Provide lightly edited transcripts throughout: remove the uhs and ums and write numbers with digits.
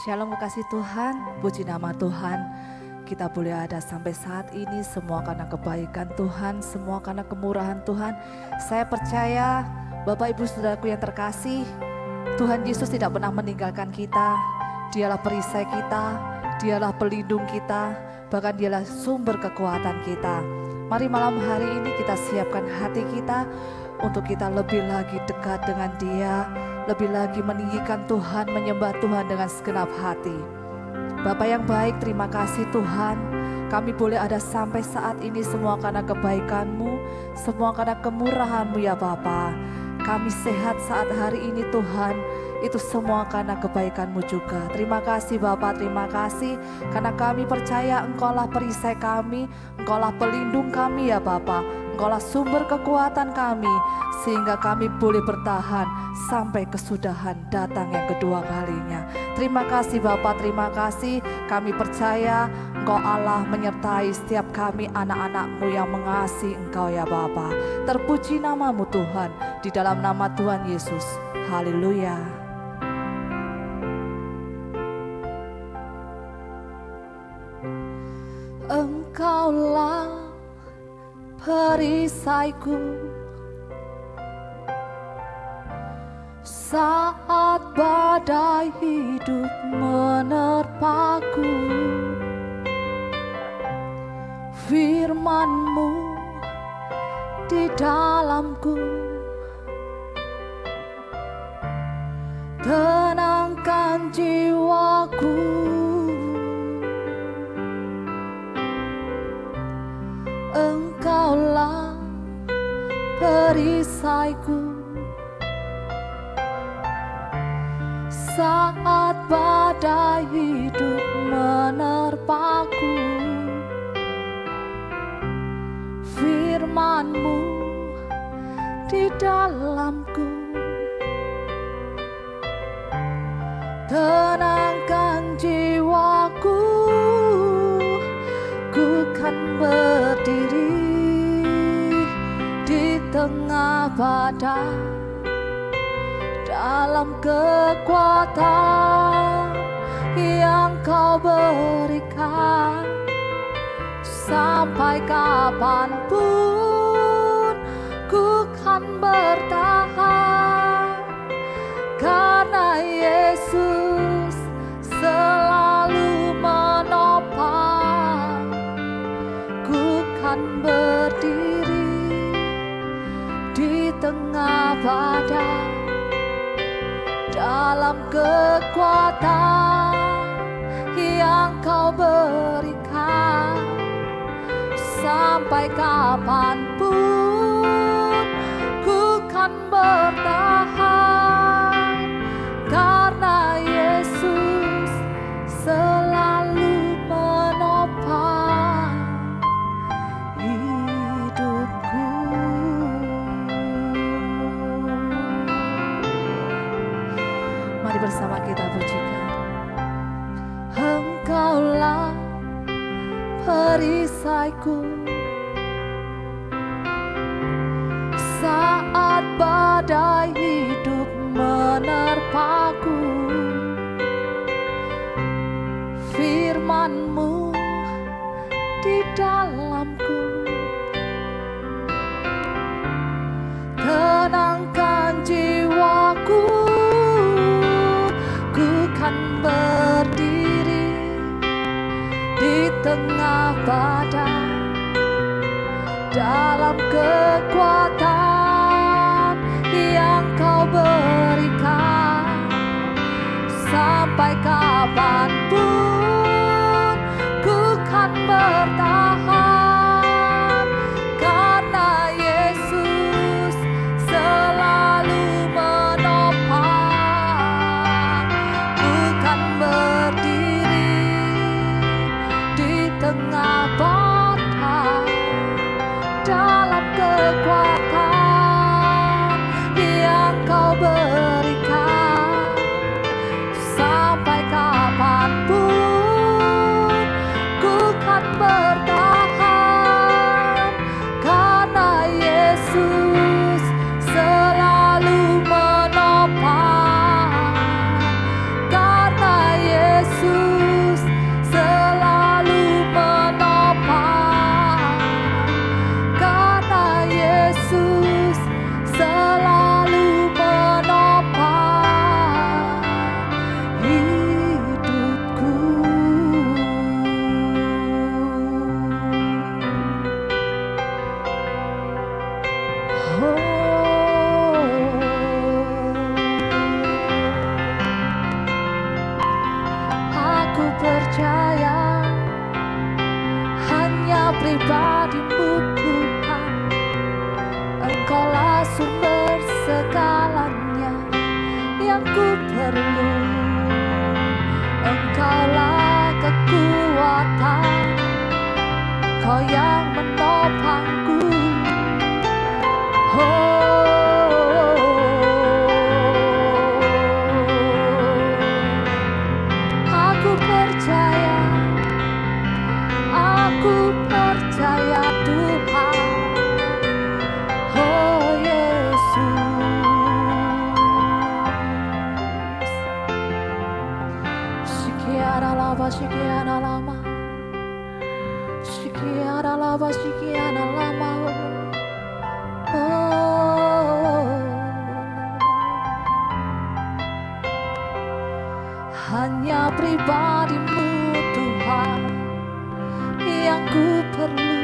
Shalom kekasih Tuhan, puji nama Tuhan. Kita boleh ada sampai saat ini semua karena kebaikan Tuhan, semua karena kemurahan Tuhan. Saya percaya Bapak Ibu Saudaraku yang terkasih, Tuhan Yesus tidak pernah meninggalkan kita. Dialah perisai kita, Dialah pelindung kita, bahkan Dialah sumber kekuatan kita. Mari malam hari ini kita siapkan hati kita untuk kita lebih lagi dekat dengan Dia, lebih lagi meninggikan Tuhan, menyembah Tuhan dengan segenap hati. Bapak yang baik, terima kasih Tuhan. Kami boleh ada sampai saat ini semua karena kebaikan-Mu, semua karena kemurahan-Mu ya Bapa. Kami sehat saat hari ini Tuhan, itu semua karena kebaikan-Mu juga. Terima kasih Bapak, terima kasih karena kami percaya Engkaulah perisai kami, Engkaulah pelindung kami ya Bapak. Engkaulah sumber kekuatan kami, sehingga kami boleh bertahan sampai kesudahan datang yang kedua kalinya. Terima kasih Bapak, terima kasih. Kami percaya Engkau Allah menyertai setiap kami anak-anak-Mu yang mengasihi Engkau ya Bapa. Terpuji nama-Mu Tuhan, di dalam nama Tuhan Yesus. Haleluya. Engkaulah perisaiku saat badai hidup menerpaku. Firman-Mu di dalamku tenangkan jiwaku. Engkaulah perisaiku saat badai hidup menerpaku. Firman-Mu di dalamku tenangkan jiwaku. Ku kan berdiri di tengah badai dalam kekuatan yang Kau berikan. Sampai kapanpun ku kan bertahan, karena Yesus selalu menopang. Ku kan berdiri di tengah badai dalam kekuatan yang Kau berikan. Sampai kapanpun ku kan bertahan, karena Yesus selalu menopang hidupku. Mari bersama kita pujikan. Engkaulah perisaiku saat badai hidup menerpaku. Firman-Mu di dalamku tenangkan jiwaku. Ku kan berdiri di tengah badai dalam kekuatan yang Kau berikan. Sampai kapanpun ku kan bertahan, karena Yesus selalu menopang. Ku kan berdiri di tengah badai dalam kekuatan yang Kau berikan. Sampai yang ku perlu. Engkaulah kekuatan, Kau yang menopangku. Aku percaya Tuhan. Oh Yesus. Shikiara lava, shikiara lama. Shikiara lava, shikiara lama. Hanya pribadi-Mu Tuhan yang ku perlu,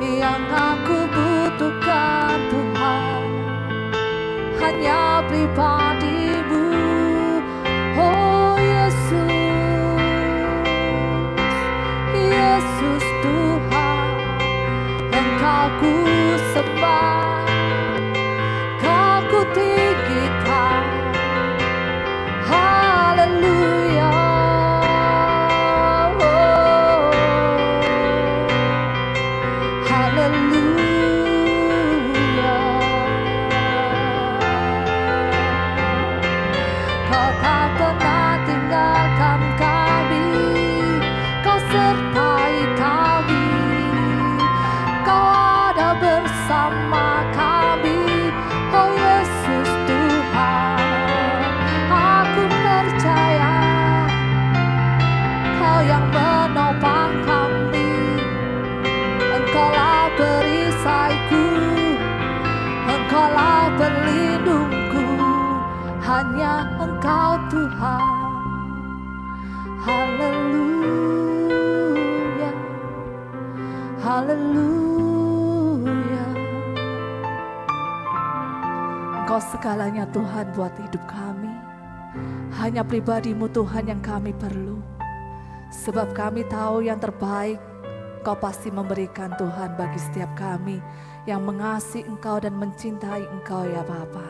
yang aku butuhkan Tuhan. Hanya pribadi-Mu, oh Yesus, Yesus Tuhan. Engkau ku sembah, Kau ku tinggikan. Haleluya, oh, haleluya. Kau tak pernah tinggalkan kami, Kau sertai kami, Kau ada bersama kami, oh Yesus Tuhan. Aku percaya Kau yang menopang kami, Engkaulah perisaiku, Engkaulah pelindungku, hanya Engkau Tuhan. Haleluya, haleluya. Engkau segalanya Tuhan buat hidup kami. Hanya pribadi-Mu Tuhan yang kami perlu. Sebab kami tahu yang terbaik Kau pasti memberikan Tuhan bagi setiap kami yang mengasihi Engkau dan mencintai Engkau ya Bapa.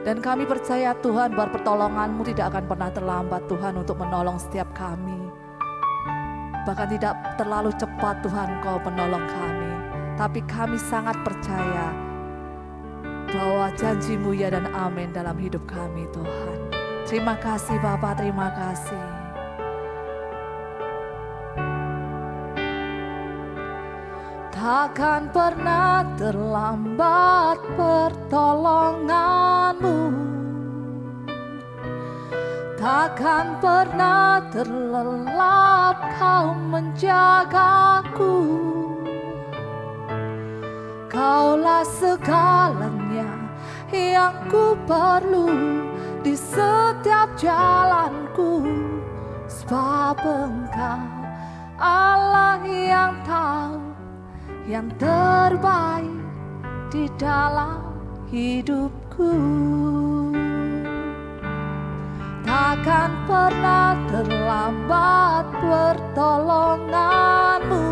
Dan kami percaya Tuhan bahwa pertolongan-Mu tidak akan pernah terlambat Tuhan untuk menolong setiap kami. Bahkan tidak terlalu cepat Tuhan Kau menolong kami. Tapi kami sangat percaya bahwa janji-Mu ya dan amin dalam hidup kami Tuhan. Terima kasih Bapa, terima kasih. Takkan pernah terlambat pertolongan-Mu, takkan pernah terlelap Kau menjagaku. Kaulah segalanya yang ku perlu di setiap jalanku, sebab Engkau Allah yang tahu yang terbaik di dalam hidupku. Takkan pernah terlambat pertolongan-Mu,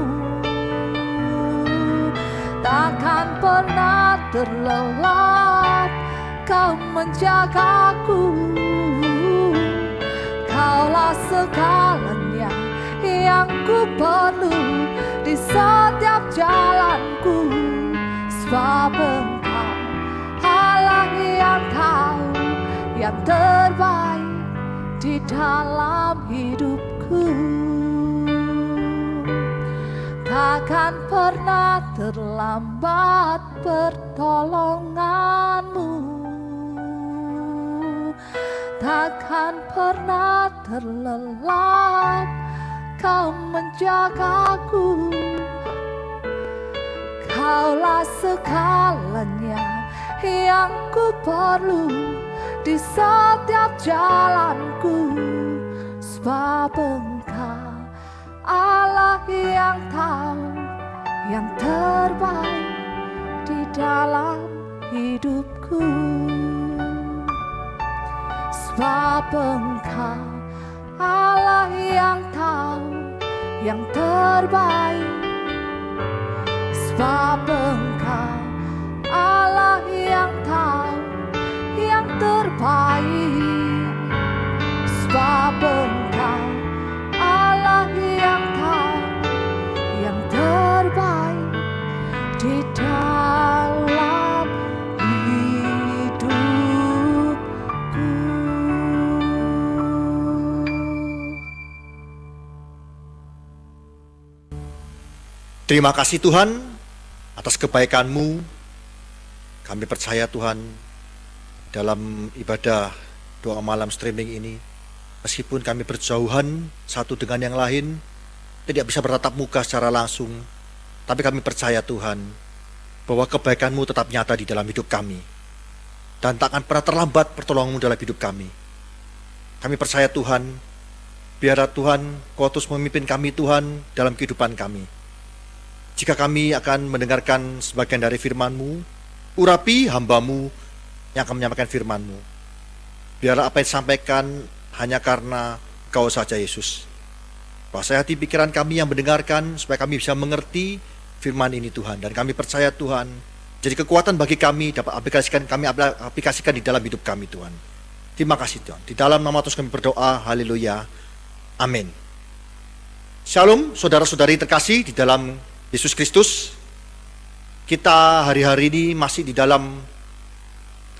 takkan pernah terlelap Kau menjagaku. Kaulah segalanya yang ku perlu di setiap jalanku, sebab Engkau Allah yang tahu yang terbaik di dalam hidupku. Takkan pernah terlambat pertolongan-Mu, takkan pernah terlelap Kau menjagaku. Kaulah segalanya yang ku perlu di setiap jalanku, sebab Engkau Allah yang tahu yang terbaik di dalam hidupku. Sebab Engkau Allah yang tahu yang terbaik. Sebab Engkau Allah yang tahu yang terbaik, sebab Engkau Allah yang terbaik di dalam hidupku. Terima kasih Tuhan atas kebaikan-Mu. Kami percaya Tuhan, dalam ibadah doa malam streaming ini, meskipun kami berjauhan satu dengan yang lain, tidak bisa bertatap muka secara langsung, tapi kami percaya Tuhan, bahwa kebaikan-Mu tetap nyata di dalam hidup kami, dan tak akan pernah terlambat pertolongan-Mu dalam hidup kami. Kami percaya Tuhan, biarlah Tuhan Kau terus memimpin kami Tuhan dalam kehidupan kami. Jika kami akan mendengarkan sebagian dari firman-Mu, urapi hamba-Mu yang akan menyampaikan firman-Mu. Biarlah apa yang disampaikan hanya karena Kau saja Yesus. Kuasai hati pikiran kami yang mendengarkan, supaya kami bisa mengerti firman ini Tuhan. Dan kami percaya Tuhan, jadi kekuatan bagi kami, dapat kami aplikasikan di dalam hidup kami Tuhan. Terima kasih Tuhan. Di dalam nama Tuhan kami berdoa, haleluya, amin. Shalom saudara-saudari terkasih di dalam Yesus Kristus. Kita hari-hari ini masih di dalam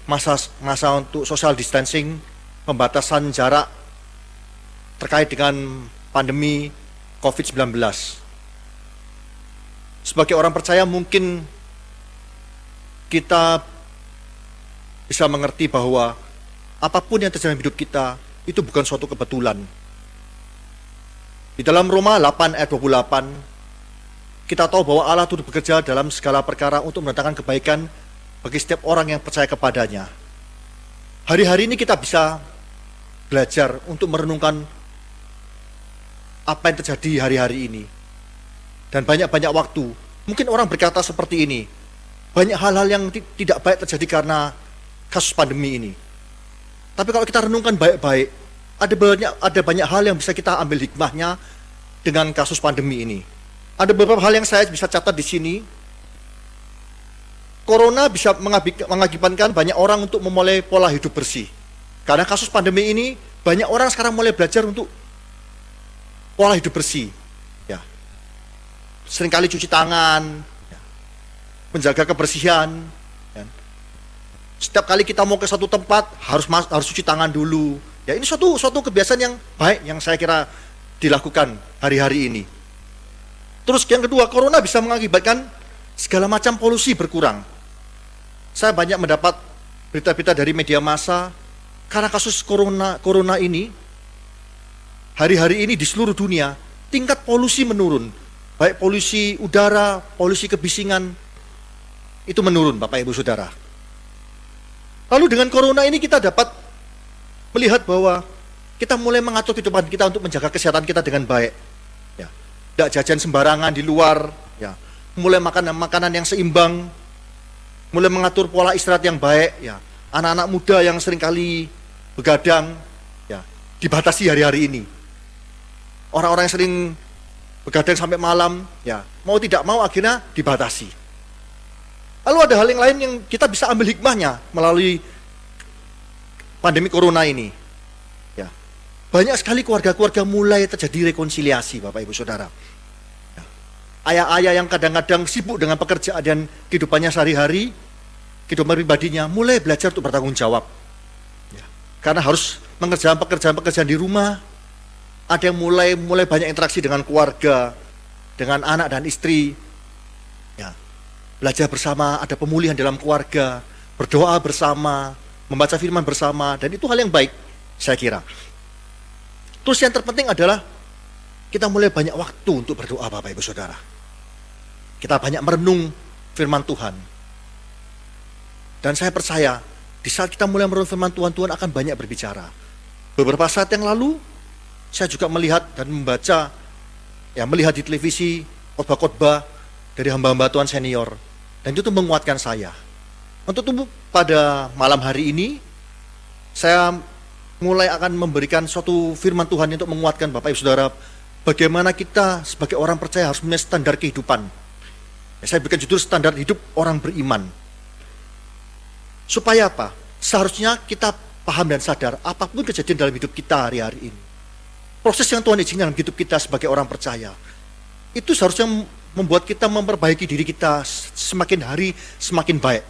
masa untuk social distancing, pembatasan jarak terkait dengan pandemi COVID-19. Sebagai orang percaya mungkin kita bisa mengerti bahwa apapun yang terjadi dalam hidup kita itu bukan suatu kebetulan. Di dalam Roma 8 ayat 28, kita tahu bahwa Allah turut bekerja dalam segala perkara untuk mendatangkan kebaikan bagi setiap orang yang percaya kepadanya. Hari-hari ini kita bisa belajar untuk merenungkan apa yang terjadi hari-hari ini. Dan banyak-banyak waktu. Mungkin orang berkata seperti ini, banyak hal-hal yang tidak baik terjadi karena kasus pandemi ini. Tapi kalau kita renungkan baik-baik, ada banyak hal yang bisa kita ambil hikmahnya dengan kasus pandemi ini. Ada beberapa hal yang saya bisa catat di sini. Corona bisa mengakibatkan banyak orang untuk memulai pola hidup bersih. Karena kasus pandemi ini, banyak orang sekarang mulai belajar untuk pola hidup bersih. Ya. Seringkali cuci tangan, ya. Menjaga kebersihan. Ya. Setiap kali kita mau ke satu tempat, harus cuci tangan dulu. Ya, ini suatu kebiasaan yang baik yang saya kira dilakukan hari-hari ini. Terus yang kedua, corona bisa mengakibatkan segala macam polusi berkurang. Saya banyak mendapat berita-berita dari media massa, karena kasus corona ini, hari-hari ini di seluruh dunia, tingkat polusi menurun. Baik polusi udara, polusi kebisingan, itu menurun Bapak Ibu Saudara. Lalu dengan corona ini kita dapat melihat bahwa kita mulai mengatur kehidupan kita untuk menjaga kesehatan kita dengan baik. Tidak jajan sembarangan di luar, ya. Mulai makan makanan yang seimbang, mulai mengatur pola istirahat yang baik, ya. Anak-anak muda yang seringkali begadang, ya, dibatasi hari-hari ini. Orang-orang yang sering begadang sampai malam, ya, mau tidak mau akhirnya dibatasi. Lalu ada hal yang lain yang kita bisa ambil hikmahnya melalui pandemi corona ini. Ya. Banyak sekali keluarga-keluarga mulai terjadi rekonsiliasi Bapak Ibu Saudara. Ayah-ayah yang kadang-kadang sibuk dengan pekerjaan dan kehidupannya sehari-hari, kehidupan pribadinya, mulai belajar untuk bertanggung jawab. Ya. Karena harus mengerjakan pekerjaan-pekerjaan di rumah. Ada yang mulai banyak interaksi dengan keluarga, dengan anak dan istri. Ya. Belajar bersama, ada pemulihan dalam keluarga, berdoa bersama, membaca firman bersama, dan itu hal yang baik, saya kira. Terus yang terpenting adalah kita mulai banyak waktu untuk berdoa Bapak Ibu Saudara. Kita banyak merenung firman Tuhan. Dan saya percaya, di saat kita mulai merenung firman Tuhan, Tuhan akan banyak berbicara. Beberapa saat yang lalu, saya juga melihat dan membaca, ya melihat di televisi, khotbah-khotbah dari hamba-hamba Tuhan senior. Dan itu menguatkan saya. Untuk itu pada malam hari ini, saya mulai akan memberikan suatu firman Tuhan untuk menguatkan Bapak Ibu Saudara, bagaimana kita sebagai orang percaya harus punya standar kehidupan. Saya berikan judul standar hidup orang beriman. Supaya apa? seharusnya kita paham dan sadar apapun kejadian dalam hidup kita hari-hari ini. Proses yang Tuhan izinkan dalam hidup kita sebagai orang percaya, itu seharusnya membuat kita memperbaiki diri kita semakin hari semakin baik.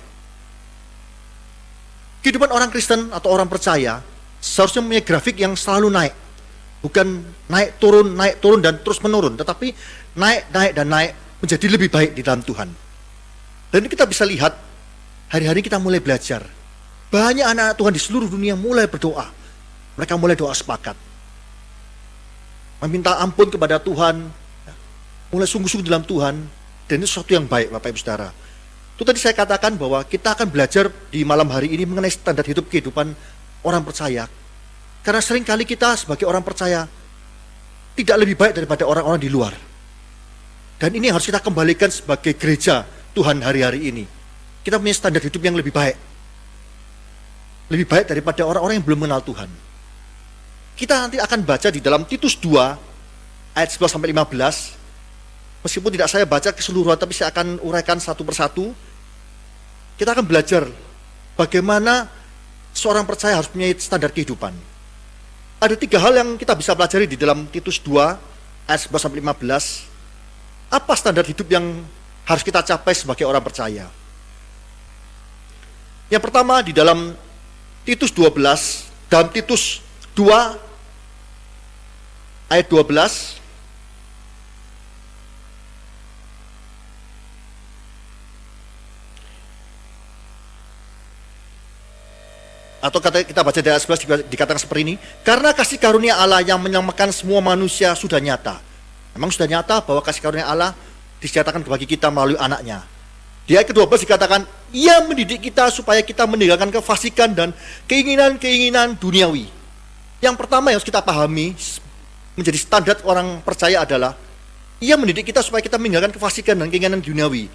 Kehidupan orang Kristen atau orang percaya seharusnya punya grafik yang selalu naik. Bukan naik turun dan terus menurun, tetapi naik dan naik menjadi lebih baik di dalam Tuhan. Dan kita bisa lihat hari-hari kita mulai belajar. Banyak anak Tuhan di seluruh dunia mulai berdoa. Mereka mulai doa sepakat, meminta ampun kepada Tuhan, mulai sungguh-sungguh dalam Tuhan. Dan itu sesuatu yang baik, Bapak Ibu Saudara. Itu tadi saya katakan bahwa kita akan belajar di malam hari ini mengenai standar hidup kehidupan orang percaya. Karena seringkali kita sebagai orang percaya tidak lebih baik daripada orang-orang di luar. Dan ini harus kita kembalikan sebagai gereja Tuhan hari-hari ini. Kita punya standar hidup yang lebih baik. Lebih baik daripada orang-orang yang belum mengenal Tuhan. Kita nanti akan baca di dalam Titus 2 ayat 11-15. Meskipun tidak saya baca keseluruhan, tapi saya akan uraikan satu persatu. Kita akan belajar bagaimana seorang percaya harus punya standar kehidupan. Ada 3 hal yang kita bisa pelajari di dalam Titus 2 ayat 11-15. Apa standar hidup yang harus kita capai sebagai orang percaya? Yang pertama di dalam Titus 12, dalam Titus 2 ayat 12. Atau kita baca dari ayat 11 dikatakan seperti ini, karena kasih karunia Allah yang menyelamatkan semua manusia sudah nyata. Memang sudah nyata bahwa kasih karunia Allah disediakan bagi kita melalui anaknya. Di ayat ke-12 dikatakan, ia mendidik kita supaya kita meninggalkan kefasikan dan keinginan-keinginan duniawi. Yang pertama yang harus kita pahami menjadi standar orang percaya adalah, ia mendidik kita supaya kita meninggalkan kefasikan dan keinginan duniawi.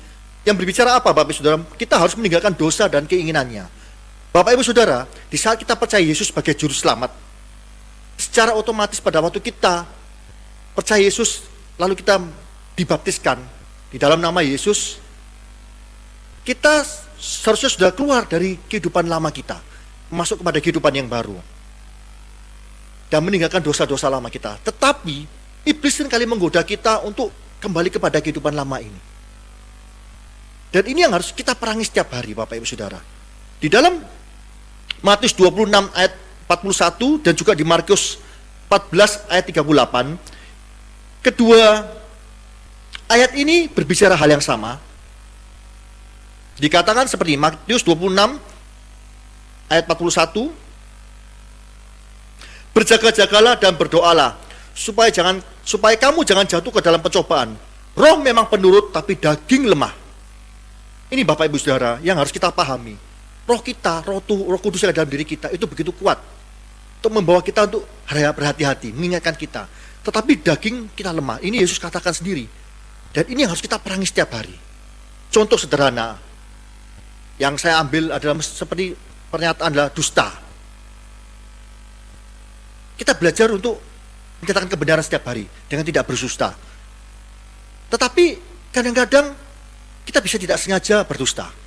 Yang berbicara apa, Bapak Ibu Saudara? Kita harus meninggalkan dosa dan keinginannya. Bapak Ibu Saudara, di saat kita percaya Yesus sebagai juru selamat, secara otomatis pada waktu kita percaya Yesus, lalu kita dibaptiskan di dalam nama Yesus, kita seharusnya sudah keluar dari kehidupan lama kita, masuk kepada kehidupan yang baru, dan meninggalkan dosa-dosa lama kita. Tetapi iblis seringkali menggoda kita untuk kembali kepada kehidupan lama ini. Dan ini yang harus kita perangi setiap hari, Bapak Ibu Saudara. Di dalam Matius 26 ayat 41 dan juga di Markus 14 ayat 38, kedua ayat ini berbicara hal yang sama. Dikatakan seperti Matius 26 ayat 41, berjaga-jagalah dan berdoalah supaya kamu jangan jatuh ke dalam pencobaan. Roh memang penurut tapi daging lemah. Ini Bapak Ibu Saudara yang harus kita pahami. Roh kita, roh kudus yang ada dalam diri kita itu begitu kuat untuk membawa kita untuk berhati-hati, mengingatkan kita. Tetapi daging kita lemah. Ini Yesus katakan sendiri. Dan ini harus kita perangi setiap hari. Contoh sederhana yang saya ambil adalah seperti pernyataan adalah dusta. Kita belajar untuk menyatakan kebenaran setiap hari dengan tidak berdusta. Tetapi kadang-kadang kita bisa tidak sengaja berdusta.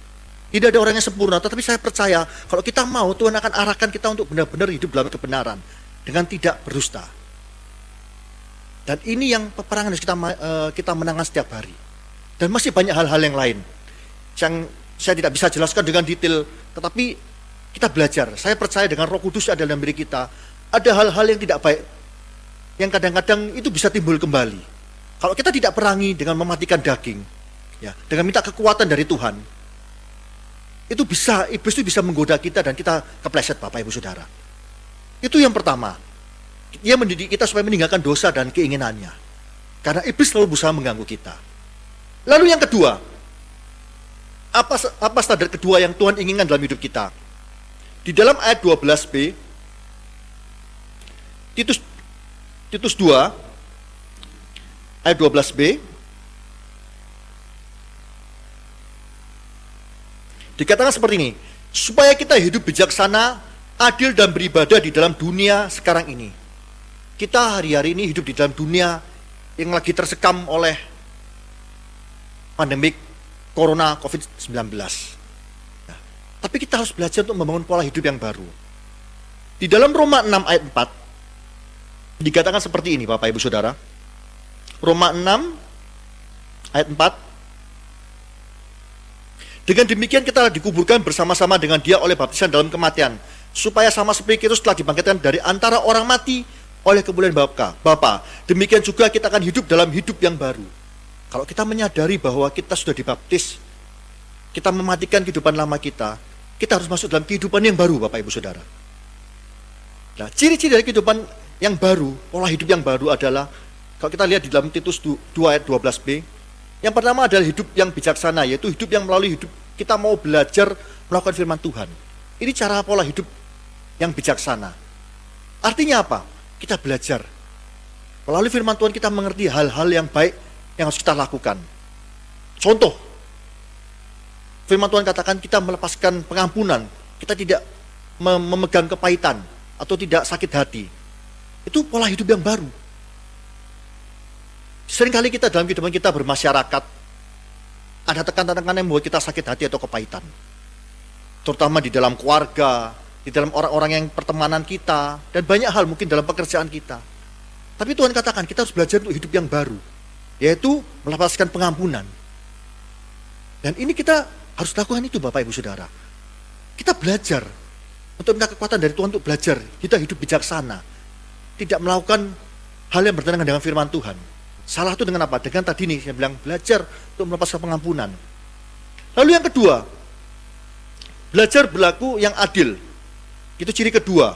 Tidak ada orang yang sempurna, tetapi saya percaya kalau kita mau, Tuhan akan arahkan kita untuk benar-benar hidup dalam kebenaran dengan tidak berdusta. Dan ini yang peperangan yang kita menangkan setiap hari. Dan masih banyak hal-hal yang lain yang saya tidak bisa jelaskan dengan detail, tetapi kita belajar. Saya percaya dengan Roh Kudus ada dalam diri kita, ada hal-hal yang tidak baik yang kadang-kadang itu bisa timbul kembali. Kalau kita tidak perangi dengan mematikan daging, ya, dengan minta kekuatan dari Tuhan, itu bisa, iblis itu bisa menggoda kita dan kita kepleset, Bapak Ibu Saudara. Itu yang pertama. Dia mendidik kita supaya meninggalkan dosa dan keinginannya. Karena iblis selalu berusaha mengganggu kita. Lalu yang kedua, apa standar kedua yang Tuhan inginkan dalam hidup kita? Di dalam ayat 12b, Titus 2, ayat 12b, dikatakan seperti ini, supaya kita hidup bijaksana, adil dan beribadah di dalam dunia sekarang ini. Kita hari-hari ini hidup di dalam dunia yang lagi tersekam oleh pandemik Corona COVID-19. Nah, Tapi kita harus belajar untuk membangun pola hidup yang baru. Di dalam Roma 6 ayat 4, dikatakan seperti ini Bapak Ibu Saudara. Roma 6 ayat 4. Dengan demikian kita dikuburkan bersama-sama dengan dia oleh baptisan dalam kematian, supaya sama seperti Kristus telah dibangkitkan dari antara orang mati oleh kemuliaan Bapa. Demikian juga kita akan hidup dalam hidup yang baru. Kalau kita menyadari bahwa kita sudah dibaptis, kita mematikan kehidupan lama kita harus masuk dalam kehidupan yang baru Bapak Ibu Saudara. Nah, ciri-ciri dari kehidupan yang baru, pola hidup yang baru adalah, kalau kita lihat di dalam Titus 2 ayat 12b, yang pertama adalah hidup yang bijaksana, yaitu hidup yang melalui hidup kita mau belajar melakukan firman Tuhan. Ini cara pola hidup yang bijaksana. Artinya apa? Kita belajar. Melalui firman Tuhan kita mengerti hal-hal yang baik yang harus kita lakukan. Contoh, firman Tuhan katakan kita melepaskan pengampunan, kita tidak memegang kepahitan atau tidak sakit hati. Itu pola hidup yang baru. Seringkali kita dalam kehidupan kita bermasyarakat, ada tekanan-tekanan yang membuat kita sakit hati atau kepahitan. Terutama di dalam keluarga, di dalam orang-orang yang pertemanan kita, dan banyak hal mungkin dalam pekerjaan kita. Tapi Tuhan katakan kita harus belajar untuk hidup yang baru, yaitu melepaskan pengampunan. Dan ini kita harus lakukan itu Bapak Ibu Saudara. Kita belajar untuk minta kekuatan dari Tuhan untuk belajar, kita hidup bijaksana. Tidak melakukan hal yang bertentangan dengan firman Tuhan. Salah itu dengan apa? Dengan tadi nih saya bilang belajar untuk melepaskan pengampunan. Lalu yang kedua, belajar berlaku yang adil. Itu ciri kedua.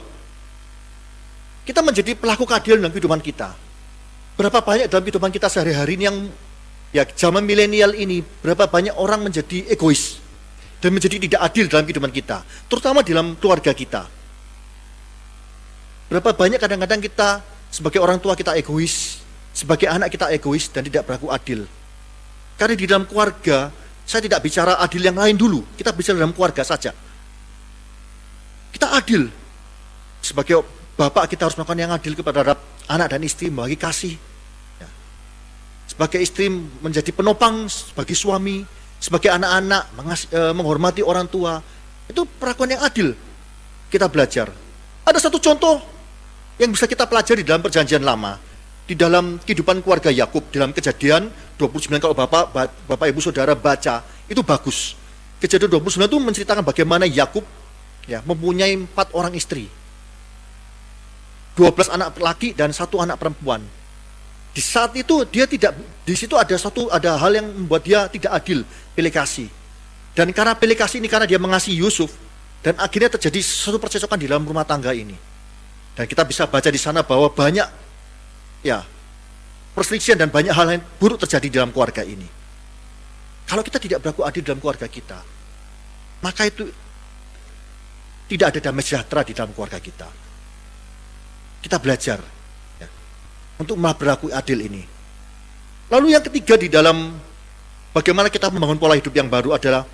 Kita menjadi pelaku keadilan dalam kehidupan kita. Berapa banyak dalam kehidupan kita sehari-hari ini yang zaman milenial ini, berapa banyak orang menjadi egois dan menjadi tidak adil dalam kehidupan kita, terutama dalam keluarga kita. Berapa banyak kadang-kadang kita sebagai orang tua kita egois, sebagai anak kita egois dan tidak berlaku adil. Karena di dalam keluarga, saya tidak bicara adil yang lain dulu, kita bicara dalam keluarga saja. Kita adil. Sebagai bapak kita harus melakukan yang adil kepada anak dan istri, membagi kasih. Sebagai istri menjadi penopang, sebagai suami, sebagai anak-anak menghormati orang tua. Itu perlakuan yang adil. Kita belajar. Ada satu contoh yang bisa kita pelajari dalam perjanjian lama. Di dalam kehidupan keluarga Yakub, dalam Kejadian 29, kalau Bapak Ibu Saudara baca, itu bagus. Kejadian 29 itu menceritakan bagaimana Yakub mempunyai 4 orang istri, 12 anak laki dan 1 anak perempuan. Di saat itu dia tidak, di situ ada hal yang membuat dia tidak adil, pilih kasih. Dan karena pilih kasih ini, karena dia mengasihi Yusuf, dan akhirnya terjadi suatu percecokan di dalam rumah tangga ini. Dan kita bisa baca di sana bahwa banyak perselisihan dan banyak hal yang buruk terjadi di dalam keluarga ini. Kalau kita tidak berlaku adil dalam keluarga kita, maka itu tidak ada damai sejahtera di dalam keluarga kita. Kita belajar untuk berlaku adil ini. Lalu yang ketiga di dalam bagaimana kita membangun pola hidup yang baru adalah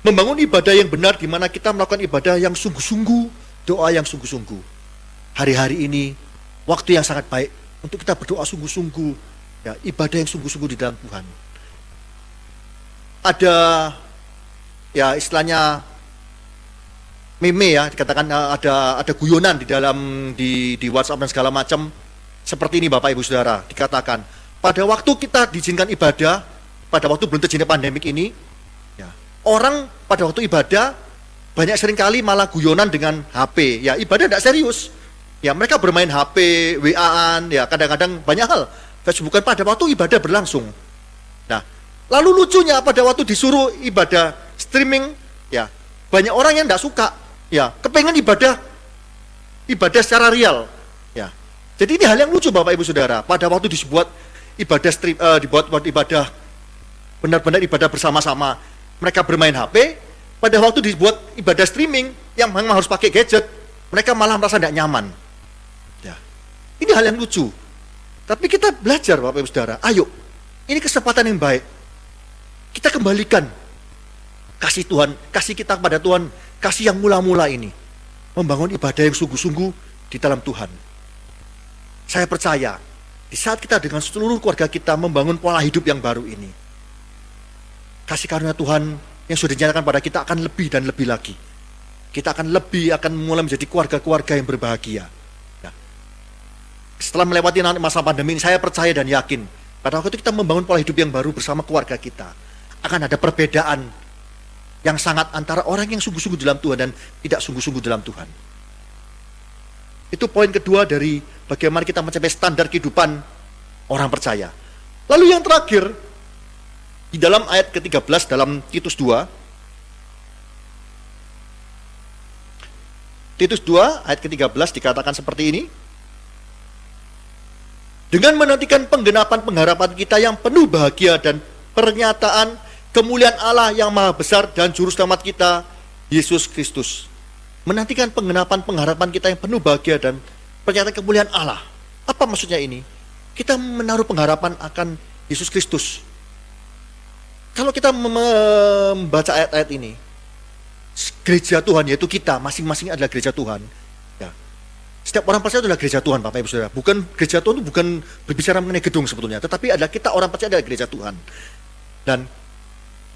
membangun ibadah yang benar, di mana kita melakukan ibadah yang sungguh-sungguh, doa yang sungguh-sungguh. Hari-hari ini waktu yang sangat baik untuk kita berdoa sungguh-sungguh, ibadah yang sungguh-sungguh di dalam Tuhan. Ada istilahnya meme dikatakan ada guyonan di dalam di WhatsApp dan segala macam seperti ini Bapak Ibu Saudara, dikatakan pada waktu kita diizinkan ibadah, pada waktu belum terjadi pandemik ini, orang pada waktu ibadah banyak seringkali malah guyonan dengan HP, ibadah tidak serius. Mereka bermain HP, WA-an, kadang-kadang banyak hal. Facebookan pada waktu ibadah berlangsung. Nah, lalu lucunya pada waktu disuruh ibadah streaming, banyak orang yang tidak suka, kepengen ibadah secara real. Jadi ini hal yang lucu Bapak Ibu Saudara. Pada waktu dibuat ibadah benar-benar ibadah bersama-sama, mereka bermain HP. Pada waktu dibuat ibadah streaming yang memang harus pakai gadget, mereka malah merasa tidak nyaman. Ini hal yang lucu. Tapi kita belajar Bapak Ibu Saudara, ayo, ini kesempatan yang baik. Kita kembalikan kasih Tuhan, kasih kita kepada Tuhan, kasih yang mula-mula ini. Membangun ibadah yang sungguh-sungguh di dalam Tuhan. Saya percaya, di saat kita dengan seluruh keluarga kita membangun pola hidup yang baru ini, kasih karunia Tuhan yang sudah dinyatakan pada kita akan lebih dan lebih lagi. kita akan mulai menjadi keluarga-keluarga yang berbahagia. Ya. Setelah melewati masa pandemi ini, saya percaya dan yakin, pada waktu itu kita membangun pola hidup yang baru bersama keluarga kita, akan ada perbedaan yang sangat antara orang yang sungguh-sungguh dalam Tuhan dan tidak sungguh-sungguh dalam Tuhan. Itu poin kedua dari bagaimana kita mencapai standar kehidupan orang percaya. Lalu yang terakhir, di dalam ayat ke-13 dalam Titus 2, Titus 2 ayat ke-13 dikatakan seperti ini. Dengan menantikan penggenapan pengharapan kita yang penuh bahagia dan pernyataan kemuliaan Allah yang maha besar dan juru selamat kita, Yesus Kristus. Menantikan penggenapan pengharapan kita yang penuh bahagia dan pernyataan kemuliaan Allah. Apa maksudnya ini? Kita menaruh pengharapan akan Yesus Kristus. Kalau kita membaca ayat-ayat ini, gereja Tuhan yaitu kita, masing-masing adalah gereja Tuhan. Ya. Setiap orang percaya adalah gereja Tuhan, Bapak Ibu Saudara. Bukan gereja Tuhan itu bukan berbicara mengenai gedung sebetulnya, tetapi adalah kita orang percaya adalah gereja Tuhan. Dan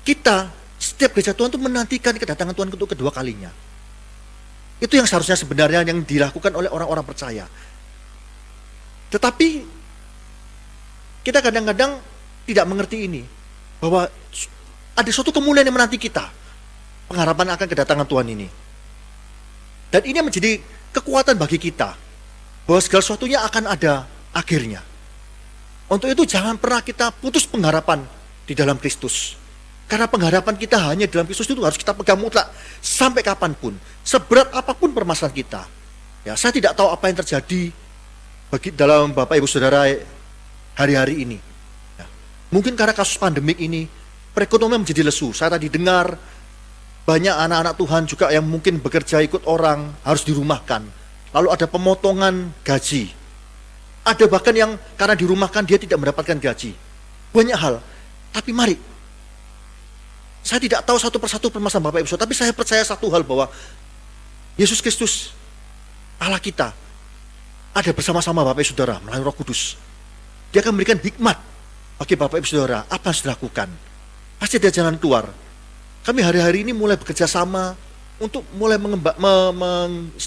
kita, setiap gereja Tuhan itu menantikan kedatangan Tuhan untuk kedua kalinya. Itu yang seharusnya sebenarnya yang dilakukan oleh orang-orang percaya. Tetapi kita kadang-kadang tidak mengerti ini, bahwa ada suatu kemuliaan yang menanti kita, pengharapan akan kedatangan Tuhan ini. Dan ini menjadi kekuatan bagi kita, bahwa segala sesuatunya akan ada akhirnya. Untuk itu jangan pernah kita putus pengharapan di dalam Kristus. Karena pengharapan kita hanya dalam Kristus itu harus kita pegang mutlak sampai kapanpun, seberat apapun permasalahan kita. Ya, saya tidak tahu apa yang terjadi bagi dalam Bapak Ibu Saudara hari-hari ini. Ya, mungkin karena kasus pandemik ini, perekonomian menjadi lesu. Saya tadi dengar banyak anak-anak Tuhan juga yang mungkin bekerja ikut orang harus dirumahkan. Lalu ada pemotongan gaji. Ada bahkan yang karena dirumahkan dia tidak mendapatkan gaji. Banyak hal. Tapi mari, saya tidak tahu satu persatu permasalahan Bapak Ibu Saudara, tapi saya percaya satu hal, bahwa Yesus Kristus, Allah kita, ada bersama-sama Bapak Ibu Saudara melalui Roh Kudus. Dia akan memberikan hikmat bagi Bapak Ibu Saudara apa yang harus dilakukan. Pasti ada jalan keluar. Kami hari-hari ini mulai bekerja sama untuk mulai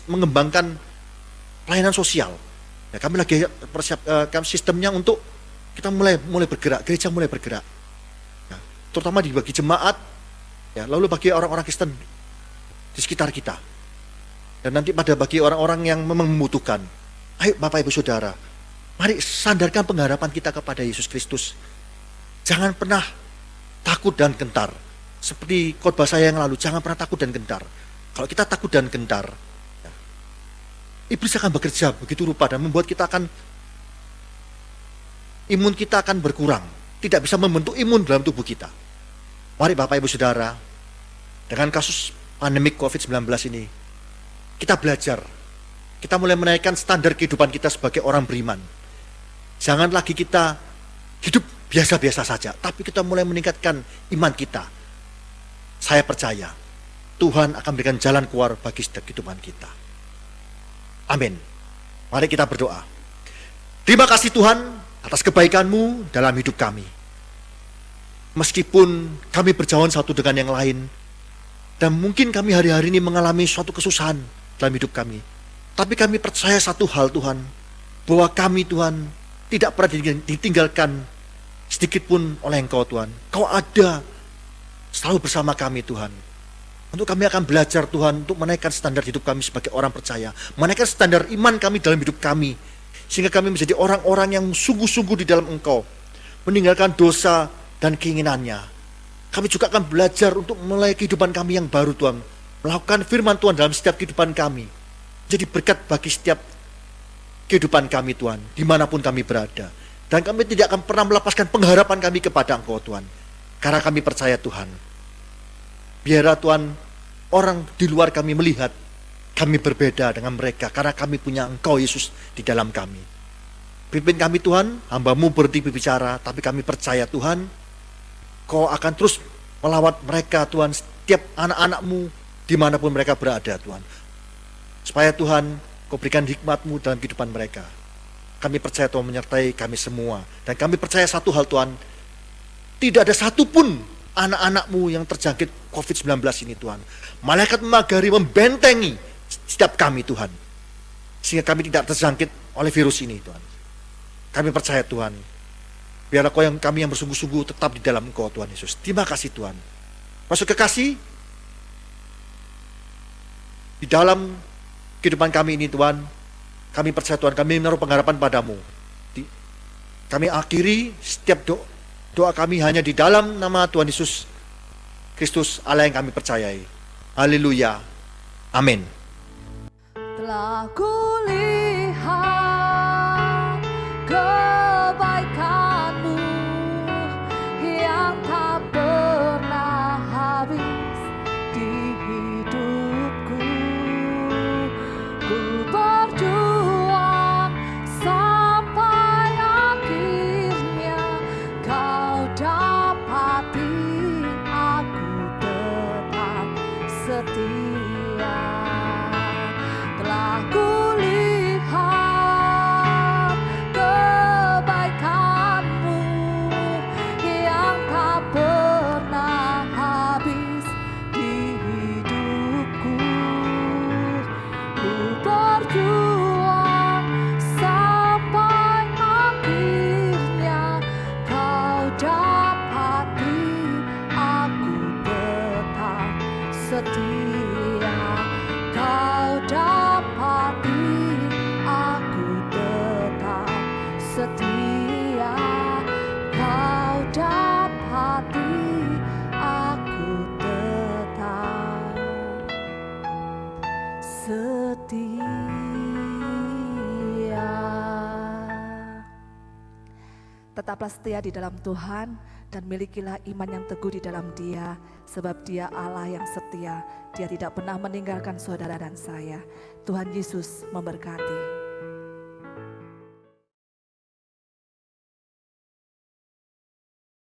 mengembangkan pelayanan sosial. Ya, kami lagi persiapkan sistemnya untuk kita mulai bergerak, gereja mulai bergerak. Ya, terutama bagi jemaat, ya, lalu bagi orang-orang Kristen di sekitar kita. Dan nanti bagi orang-orang yang memang membutuhkan. Ayo Bapak Ibu Saudara, mari sandarkan pengharapan kita kepada Yesus Kristus. Jangan pernah takut dan gentar. Seperti khotbah saya yang lalu, jangan pernah takut dan gentar. Kalau kita takut dan gentar, ya, iblis akan bekerja begitu rupa dan membuat imun kita akan berkurang. Tidak bisa membentuk imun dalam tubuh kita. Mari Bapak Ibu Saudara, dengan kasus pandemik COVID-19 ini, kita belajar. Kita mulai menaikkan standar kehidupan kita sebagai orang beriman. Jangan lagi kita hidup biasa-biasa saja, tapi kita mulai meningkatkan iman kita. Saya percaya Tuhan akan berikan jalan keluar bagi setiap kehidupan kita. Amin. Mari kita berdoa. Terima kasih Tuhan atas kebaikan-Mu dalam hidup kami. Meskipun kami berjauhan satu dengan yang lain, dan mungkin kami hari-hari ini mengalami suatu kesusahan dalam hidup kami, tapi kami percaya satu hal Tuhan, bahwa kami Tuhan tidak pernah ditinggalkan sedikit pun oleh Engkau Tuhan. Kau ada selalu bersama kami Tuhan. Untuk kami akan belajar Tuhan untuk menaikkan standar hidup kami sebagai orang percaya, menaikkan standar iman kami dalam hidup kami, sehingga kami menjadi orang-orang yang sungguh-sungguh di dalam Engkau, meninggalkan dosa dan keinginannya. Kami juga akan belajar untuk mulai kehidupan kami yang baru Tuhan, melakukan firman Tuhan dalam setiap kehidupan kami, jadi berkat bagi setiap kehidupan kami Tuhan, dimanapun kami berada. Dan kami tidak akan pernah melepaskan pengharapan kami kepada Engkau Tuhan, karena kami percaya Tuhan, biarlah Tuhan orang di luar kami melihat kami berbeda dengan mereka, karena kami punya Engkau Yesus di dalam kami. Pimpin kami Tuhan, hamba-Mu berhenti berbicara, tapi kami percaya Tuhan, Kau akan terus melawat mereka Tuhan, setiap anak-anak-Mu dimanapun mereka berada Tuhan. Supaya Tuhan Kau berikan hikmat-Mu dalam kehidupan mereka. Kami percaya Tuhan menyertai kami semua. Dan kami percaya satu hal Tuhan, tidak ada satupun anak-anak-Mu yang terjangkit COVID-19 ini Tuhan. Malaikat memagari, membentengi setiap kami Tuhan. Sehingga kami tidak terjangkit oleh virus ini Tuhan. Kami percaya Tuhan. Biarlah kami yang bersungguh-sungguh tetap di dalam Engkau Tuhan Yesus. Terima kasih Tuhan. Masuk kekasih. Di dalam kehidupan kami ini Tuhan. Kami percaya Tuhan, kami menaruh pengharapan padamu. Kami akhiri setiap doa kami hanya di dalam nama Tuhan Yesus Kristus Allah yang kami percayai. Haleluya. Amin. Telah kulihat kebaikan-Mu yang tak pernah habis di hidupku. Ku berjuang sampai akhirnya Kau dapati aku tetap setia. Telah kulihat kebaikan-Mu yang tak pernah habis di hidupku. Ku berjuang sampai akhirnya Kau dapati aku tetap setia. Kau dapati aku tetap setia. Kau dapati aku tetap setia. Tetaplah setia di dalam Tuhan dan milikilah iman yang teguh di dalam Dia, sebab Dia Allah yang setia. Dia tidak pernah meninggalkan saudara dan saya. Tuhan Yesus memberkati.